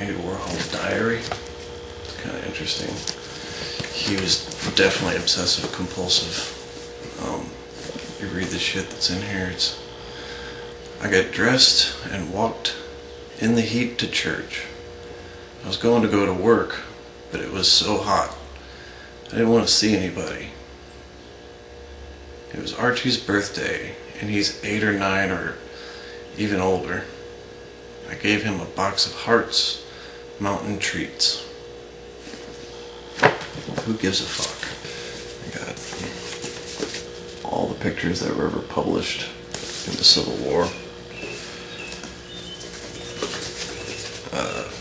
Andy Warhol's diary. It's kind of interesting. He was definitely obsessive compulsive. You read the shit that's in here. I got dressed and walked in the heat to church. I was going to go to work, but it was so hot. I didn't want to see anybody. It was Archie's birthday, and he's 8 or 9 or even older. I gave him a box of Hearts Mountain Treats. Who gives a fuck? I got all the pictures that were ever published in the Civil War.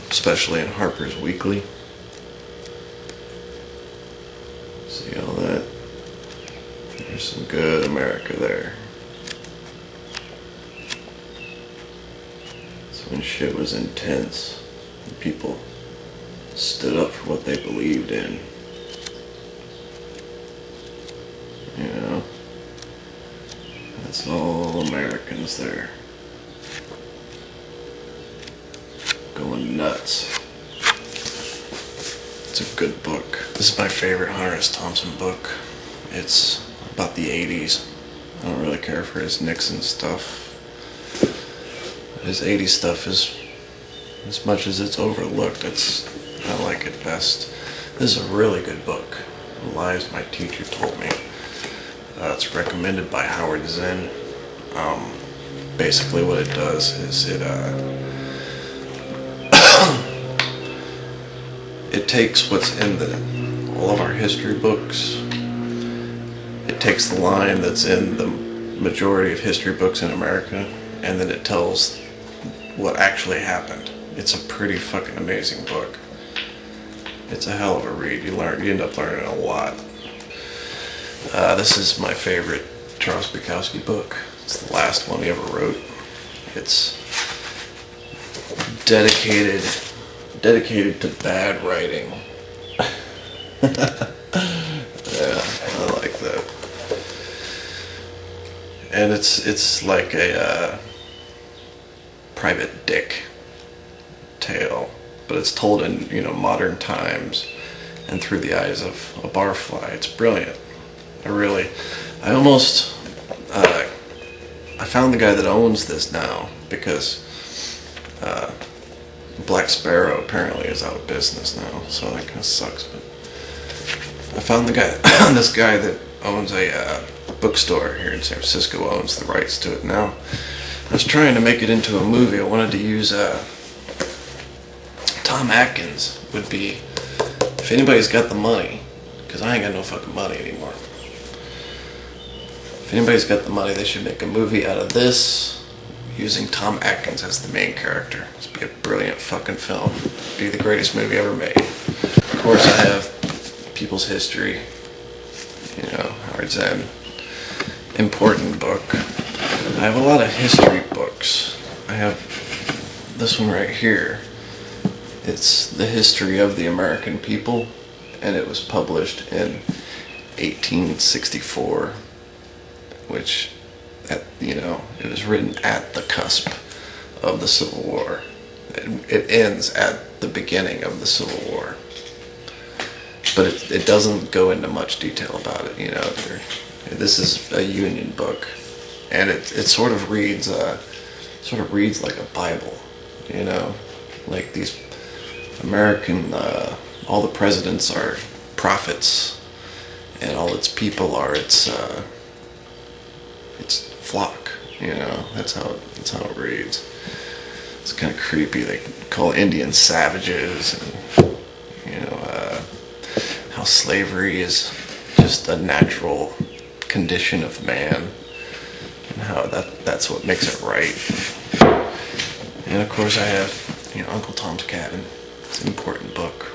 Especially in Harper's Weekly. See all that? There's some good America there. So when shit was intense, and people stood up for what they believed in. You know? That's all Americans there. Going nuts. It's a good book. This is my favorite Hunter S. Thompson book. It's about the 80s. I don't really care for his Nixon stuff. His 80s stuff is, as much as it's overlooked, I like it best. This is a really good book. Lies My Teacher Told Me. It's recommended by Howard Zinn. Basically what it does is it takes what's in all of our history books. It takes the line that's in the majority of history books in America, and then it tells what actually happened. It's a pretty fucking amazing book. It's a hell of a read. You end up learning a lot. This is my favorite Charles Bukowski book. It's the last one he ever wrote. It's dedicated to bad writing. Yeah, I like that. And it's like a Private Dick tale, but it's told in modern times and through the eyes of a barfly. It's brilliant. I found the guy that owns this now because Black Sparrow apparently is out of business now, so that kind of sucks. But I found this guy that owns a bookstore here in San Francisco, owns the rights to it now. I was trying to make it into a movie. I wanted to use Tom Atkins would be, if anybody's got the money, because I ain't got no fucking money anymore. If anybody's got the money, they should make a movie out of this using Tom Atkins as the main character. It'd be a brilliant fucking film. It'd be the greatest movie ever made. Of course, I have People's History, Howard Zinn. Important book. I have a lot of history books. I have this one right here. It's The History of the American People, and it was published in 1864, which, it was written at the cusp of the Civil War. It ends at the beginning of the Civil War. But it doesn't go into much detail about it, This is a Union book, and it sort of reads like a Bible, like these American, all the presidents are prophets, and all its people are its flock, that's how it reads. It's kind of creepy. They call Indians savages, and how slavery is just a natural condition of man, and how that's what makes it right. And of course I have Uncle Tom's Cabin. It's an important book.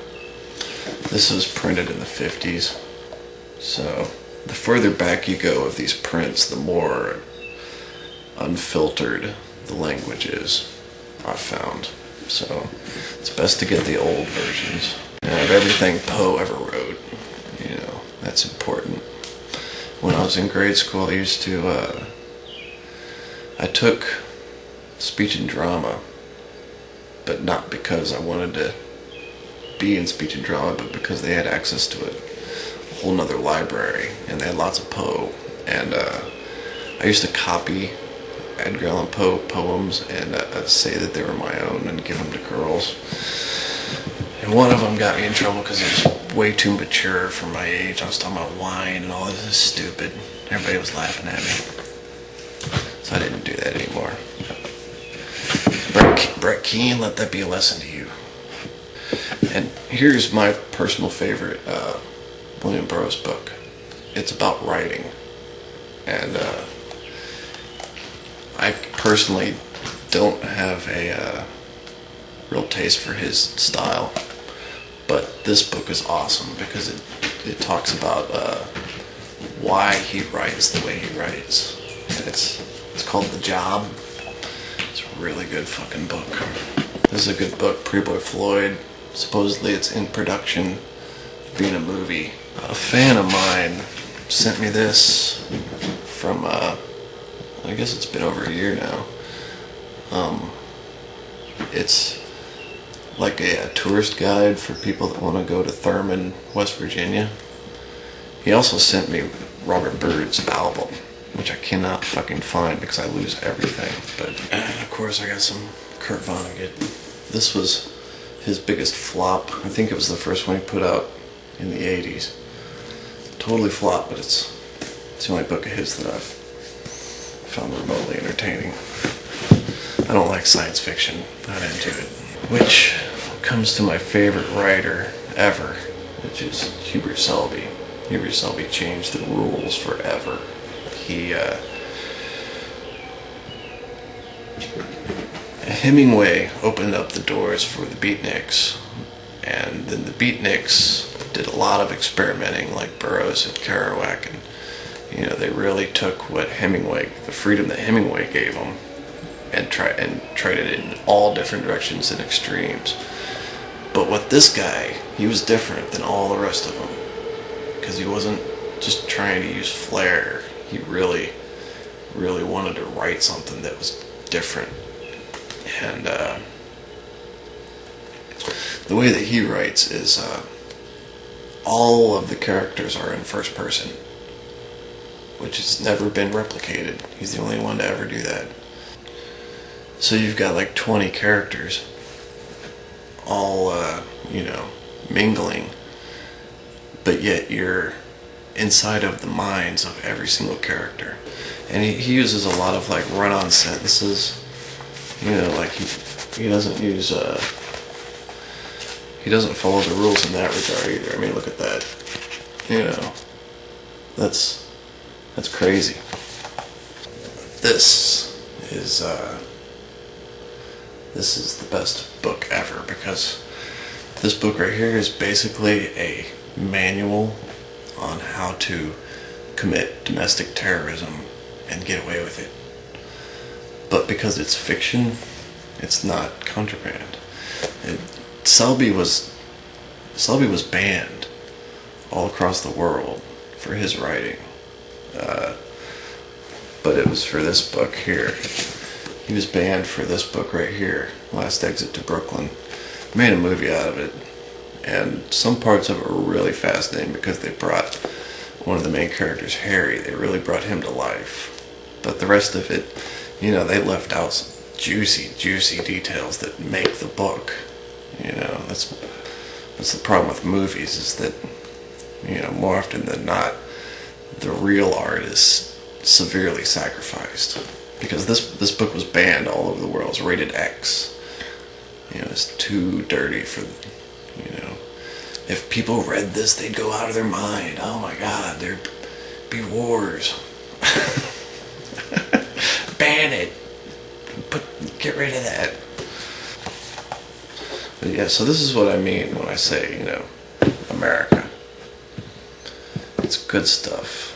This was printed in the 50s, so the further back you go of these prints, the more unfiltered the language is, I've found. So it's best to get the old versions. Of everything Poe ever wrote, that's important. When I was in grade school, I took speech and drama, but not because I wanted to be in speech and drama, but because they had access to a whole nother library, and they had lots of Poe. And I used to copy Edgar Allan Poe poems and say that they were my own and give them to girls. And one of them got me in trouble because it was way too mature for my age. I was talking about wine and all this is stupid. Everybody was laughing at me. So I didn't do that anymore. Brett Keane, let that be a lesson to you. And here's my personal favorite William Burroughs book. It's about writing. And I personally don't have a real taste for his style. But this book is awesome because it talks about why he writes the way he writes. And it's called The Job. It's a really good fucking book. This is a good book. Pretty Boy Floyd. Supposedly it's in production, being a movie. A fan of mine sent me this from, I guess it's been over a year now. It's like a tourist guide for people that want to go to Thurman, West Virginia. He also sent me Robert Byrd's album, which I cannot fucking find because I lose everything. And of course I got some Kurt Vonnegut. This was his biggest flop. I think it was the first one he put out in the 80s. Totally flopped, but it's the only book of his that I've found remotely entertaining. I don't like science fiction, not into it. Which comes to my favorite writer ever, which is Hubert Selby. Hubert Selby changed the rules forever. Hemingway opened up the doors for the beatniks, and then the beatniks did a lot of experimenting, like Burroughs and Kerouac, and they really took what the freedom that Hemingway gave them, and tried it in all different directions and extremes. But with this guy, he was different than all the rest of them, because he wasn't just trying to use flair. He really, really wanted to write something that was different. And the way that he writes is all of the characters are in first person, which has never been replicated. He's the only one to ever do that. So you've got like 20 characters all, mingling, but yet you're inside of the minds of every single character. And he uses a lot of like run-on sentences. Like he doesn't use, he doesn't follow the rules in that regard either. I mean, look at that. That's crazy. This is the best book ever, because this book right here is basically a manual on how to commit domestic terrorism and get away with it. But because it's fiction, it's not contraband. Selby was banned all across the world for his writing, but it was for this book here. He was banned for this book right here, Last Exit to Brooklyn. Made a movie out of it, and some parts of it were really fascinating because they brought one of the main characters, Harry. They really brought him to life. But the rest of it, they left out some juicy details that make the book. That's the problem with movies, is that, more often than not, the real art is severely sacrificed. Because this book was banned all over the world. It's rated X. It's too dirty for, if people read this, they'd go out of their mind. Oh my God, there'd be wars. Ban it. Get rid of that. But yeah, so this is what I mean when I say, America. It's good stuff.